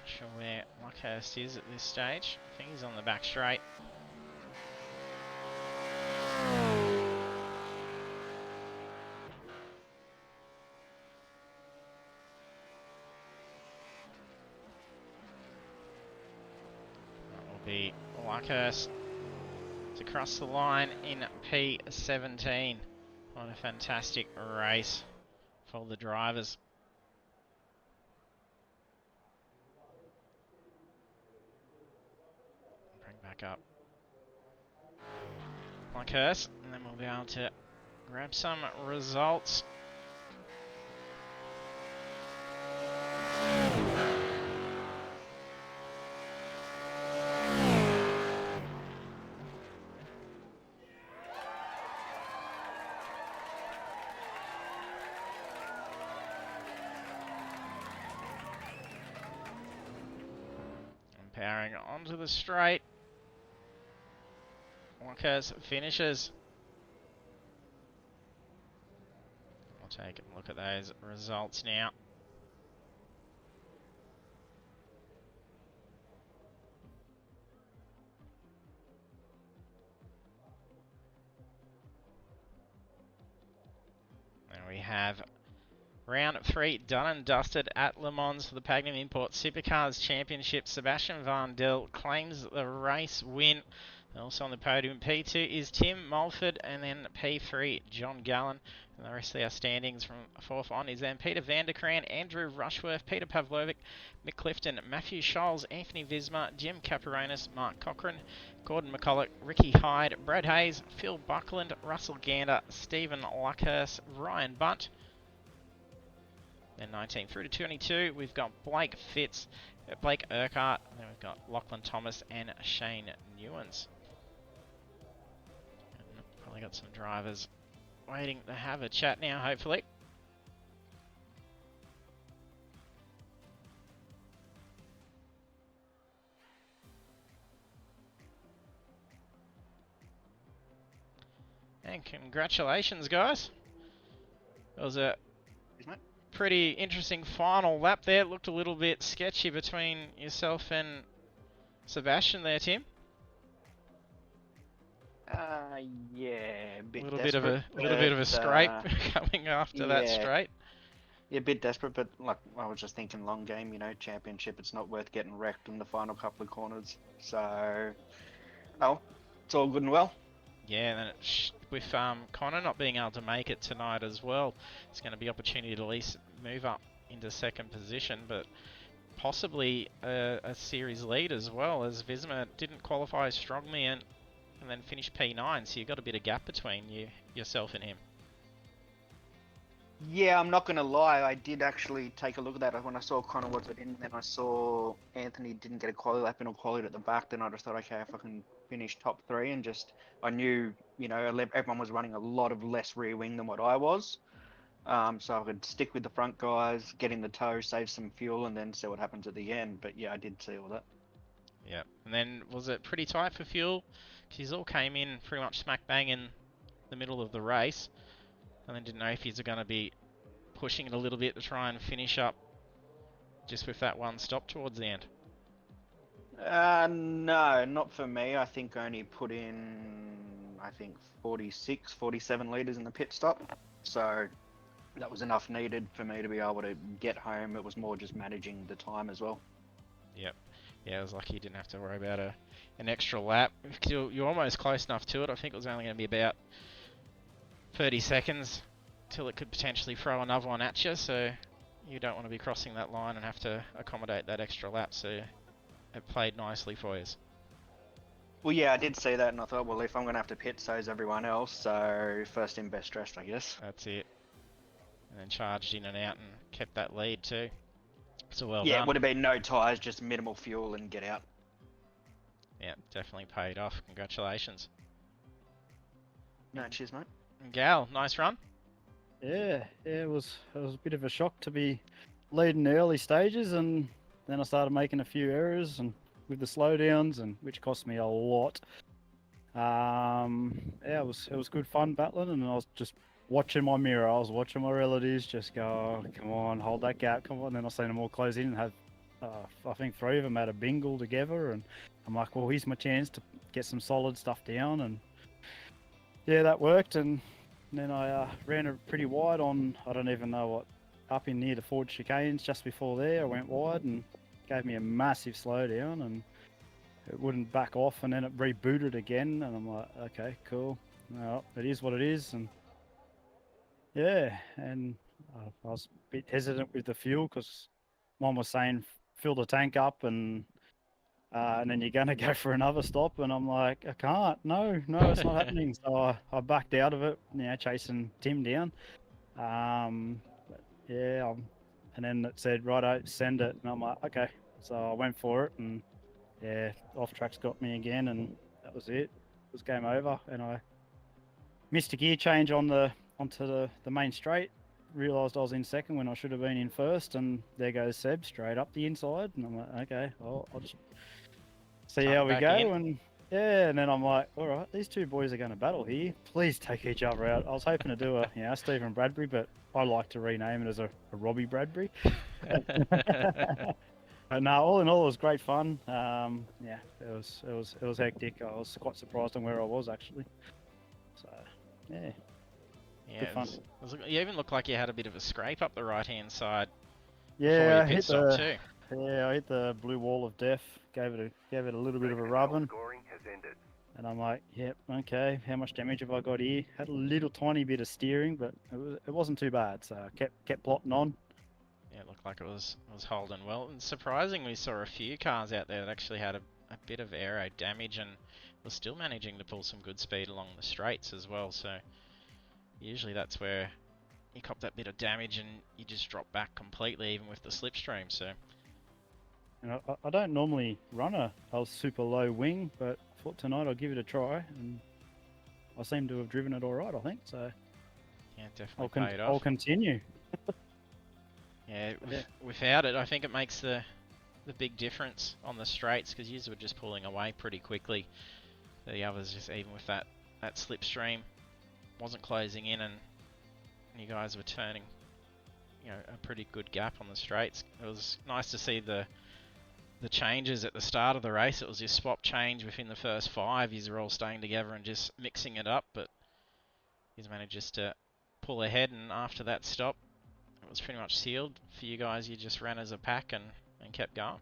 sure where Luckhurst is at this stage. I think he's on the back straight. That will be Luckhurst to cross the line in P17. What a fantastic race for the drivers. Bring back up Luckhurst, and then we'll be able to grab some results. Powering onto the straight. Walkers finishes. We'll take a look at those results now. And we have round 3 done and dusted at Le Mans for the Pagnian Import Supercars Championship. Sebastian Van Dil claims the race win. Also on the podium, P2 is Tim Mulford, and then P3, John Gallen. And the rest of our standings from 4th on is then Peter Vanderkraan, Andrew Rushworth, Peter Pavlovic, Mick Clifton, Matthew Scholes, Anthony Visma, Jim Caparonis, Mark Cochran, Gordon McCulloch, Ricky Hyde, Brad Hayes, Phil Buckland, Russell Gander, Stephen Luckhurst, Ryan Bunt. Then 19 through to 22, we've got Blake Fitz, Blake Urquhart, and then we've got Lachlan Thomas and Shane Newens. And probably got some drivers waiting to have a chat now, hopefully. And congratulations, guys. That was a pretty interesting final lap there. It looked a little bit sketchy between yourself and Sebastian there, Tim. Yeah, a bit little desperate. bit of a scrape coming after that straight. Yeah, a bit desperate, but like I was just thinking, long game, you know, championship. It's not worth getting wrecked in the final couple of corners. So, no, it's all good and well. Yeah, and then with Connor not being able to make it tonight as well, it's going to be opportunity to at least move up into 2nd position, but possibly a series lead as well, as Visma didn't qualify strongly and then finished P9, so you've got a bit of gap between yourself and him. Yeah, I'm not going to lie, I did actually take a look at that. When I saw Connor wasn't in, then I saw Anthony didn't get a quali lap in or qualified at the back, then I just thought, okay, if I can finish top 3, and just, I knew, you know, everyone was running a lot of less rear wing than what I was. So I could stick with the front guys, get in the tow, save some fuel, and then see what happens at the end. But yeah, I did see all that. Yeah, and then was it pretty tight for fuel? Because all came in pretty much smack bang in the middle of the race, and then didn't know if he's going to be pushing it a little bit to try and finish up just with that one stop towards the end. No, not for me. I think I only put in, 46, 47 litres in the pit stop. So that was enough needed for me to be able to get home. It was more just managing the time as well. Yep. Yeah, I was lucky you didn't have to worry about an extra lap. You're almost close enough to it. I think it was only going to be about 30 seconds till it could potentially throw another one at you, so you don't want to be crossing that line and have to accommodate that extra lap, so it played nicely for you. Well, yeah, I did see that, and I thought, well, if I'm going to have to pit, so is everyone else, so first in, best dressed, I guess. That's it. And then charged in and out and kept that lead too. So well done. Yeah, it would have been no tyres, just minimal fuel and get out. Yeah, definitely paid off. Congratulations. No, cheers, mate. And Gal, nice run. Yeah, it was a bit of a shock to be leading the early stages, and then I started making a few errors and with the slowdowns, and which cost me a lot. Yeah, it was good fun battling, and I was just watching my mirror. I was watching my relatives just go, oh, come on, hold that gap, come on. And then I seen them all close in and have, I think 3 of them had a bingle together, and I'm like, well, here's my chance to get some solid stuff down, and yeah, that worked. And then I ran it pretty wide on, I don't even know what, up in near the Ford chicanes just before there. I went wide and gave me a massive slowdown, and it wouldn't back off, and then it rebooted again, and I'm like, okay, cool. Well, it is what it is. And yeah, and I was a bit hesitant with the fuel because mine was saying fill the tank up, and And then you're going to go for another stop, and I'm like, I can't. No, it's not happening. So I backed out of it, chasing Tim down. But yeah, and then it said, righto, send it. And I'm like, okay. So I went for it, and yeah, off tracks got me again, and that was it. It was game over, and I missed a gear change onto the main straight. Realised I was in second when I should have been in first, and there goes Seb straight up the inside, and I'm like, okay, I'll just see how we go, and yeah, and then I'm like, all right, these two boys are going to battle here. Please take each other out. I was hoping to do a Stephen Bradbury, but I like to rename it as a Robbie Bradbury. But no, all in all, it was great fun. Yeah, it was hectic. I was quite surprised on where I was actually. So yeah. Yeah, you even looked like you had a bit of a scrape up the right-hand side. Yeah, I hit too. Yeah, I hit the blue wall of death. Gave it a little bit of a rubbing. And I'm like, yep, okay. How much damage have I got here? Had a little tiny bit of steering, but it wasn't too bad. So I kept plotting on. Yeah, it looked like it was holding well. And surprisingly, we saw a few cars out there that actually had a bit of aero damage and was still managing to pull some good speed along the straights as well. So usually that's where you cop that bit of damage and you just drop back completely, even with the slipstream. So. And I don't normally run a super low wing, but I thought tonight I'll give it a try, and I seem to have driven it all right, I think. So yeah, definitely paid off. I'll continue. Yeah, without it, I think it makes the big difference on the straights, because you were just pulling away pretty quickly. The others, just even with that slipstream, wasn't closing in, and you guys were turning, a pretty good gap on the straights. It was nice to see the changes at the start of the race. It was just swap change within the first 5. Yous are all staying together and just mixing it up, but he's managed just to pull ahead, and after that stop, it was pretty much sealed for you guys. You just ran as a pack and kept going.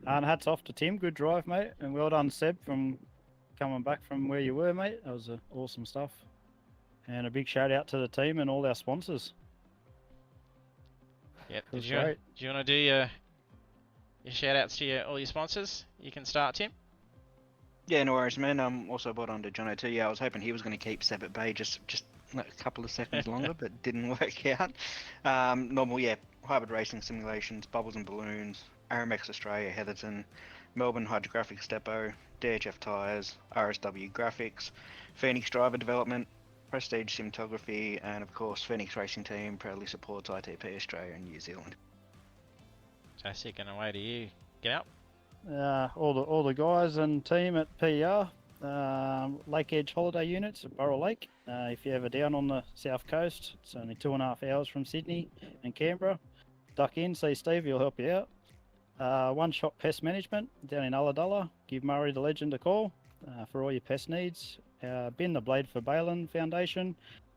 And hats off to Tim. Good drive, mate. And well done, Seb, from coming back from where you were, mate. That was awesome stuff. And a big shout out to the team and all our sponsors. Yep. Do you want to do your shout outs to all your sponsors? You can start, Tim. Yeah, no worries, man. Also bought on to John O2. Yeah, I was hoping he was going to keep Seb at bay just a couple of seconds longer, but didn't work out. Normal, yeah, hybrid racing simulations, Bubbles and Balloons, Aramex Australia, Heatherton, Melbourne Hydrographics Depot, DHF Tyres, RSW Graphics, Phoenix Driver Development, Prestige Cinematography, and of course Phoenix Racing Team proudly supports ITP Australia and New Zealand. Fantastic, and away to you. Get out. All the guys and team at PR, Lake Edge Holiday Units at Burrow Lake. If you're ever down on the south coast, it's only 2.5 hours from Sydney and Canberra. Duck in, see Steve, he'll help you out. One Shot Pest Management down in Ulladulla. Give Murray the Legend a call for all your pest needs. Bin the Blade for Balin Foundation.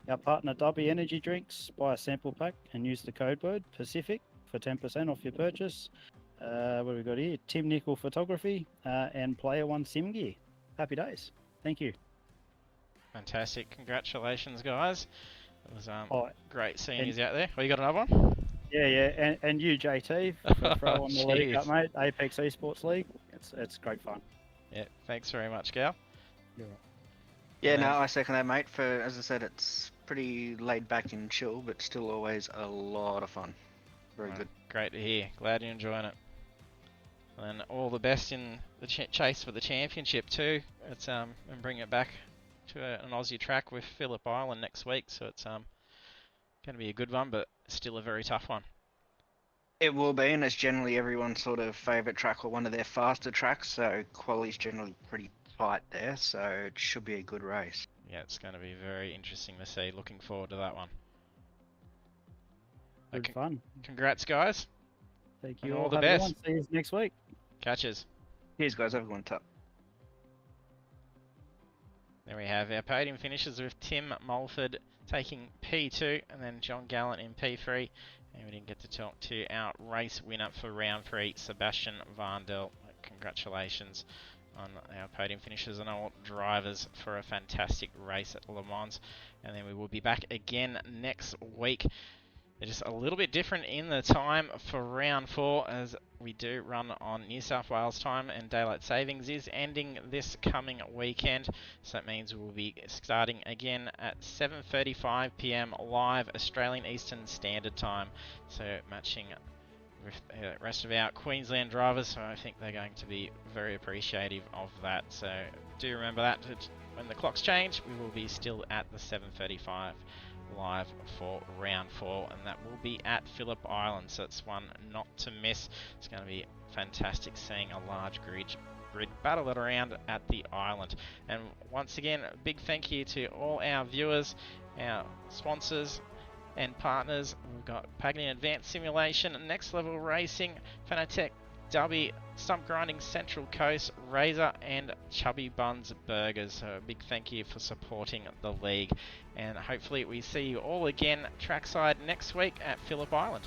Our partner Dubby Energy Drinks. Buy a sample pack and use the code word Pacific for 10% off your purchase. What have we got here? Tim Nickel Photography and Player One Sim Gear. Happy days. Thank you. Fantastic. Congratulations, guys. It was great seeing you out there. Oh, you got another one? Yeah. And you, JT, for throwing the league up, mate. Apex eSports League. It's great fun. Yeah, thanks very much, Gal. You're right. Yeah, no, I second that, mate. As I said, it's pretty laid back and chill, but still always a lot of fun. Very good. Great to hear. Glad you're enjoying it. And all the best in the chase for the championship too. It's and bring it back to an Aussie track with Phillip Island next week. So it's going to be a good one, but still a very tough one. It will be, and it's generally everyone's sort of favourite track or one of their faster tracks. So quality's generally pretty tight there. So it should be a good race. Yeah, it's going to be very interesting to see. Looking forward to that one. Good fun. Congrats, guys. Thank you. All the best. See you next week. Catches. Cheers, guys. Have a good one. There we have our podium finishes with Tim Mulford taking P2 and then John Gallant in P3. And we didn't get to talk to our race winner for round 3, Sebastian Vandel. Congratulations on our podium finishes and all drivers for a fantastic race at Le Mans. And then we will be back again next week They're just a little bit different in the time for round 4, as we do run on New South Wales time, and daylight savings is ending this coming weekend. So that means we'll be starting again at 7:35 p.m. live Australian Eastern Standard Time. So matching with the rest of our Queensland drivers, so I think they're going to be very appreciative of that. So do remember that when the clocks change, we will be still at the 7:35 live for round 4, and that will be at Phillip Island, so it's one not to miss. It's going to be fantastic seeing a large grid battle it around at the island. And once again, a big thank you to all our viewers, our sponsors and partners. We've got Pagnian Advanced Simulation, Next Level Racing, Fanatec, Dubby, Stump Grinding, Central Coast, Razor, and Chubby Buns Burgers. So a big thank you for supporting the league, and hopefully we see you all again trackside next week at Phillip Island.